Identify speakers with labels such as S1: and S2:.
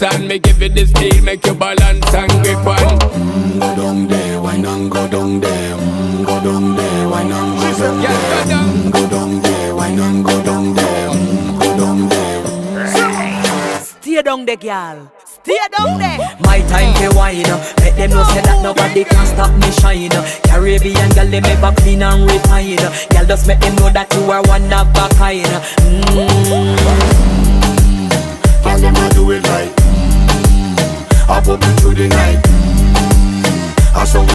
S1: and me give it the steel, make you balance and grip on.
S2: Go down there, why not go down there? Go down there, why not go down there? Go down there, why not go down there? Go down there.
S3: Stay down there, girl. Stay down there.
S4: My time to wine. Let them know say that nobody can stop me shine. Caribbean girl, they make back clean and refine. Girl, just make them know that you are one of a kind.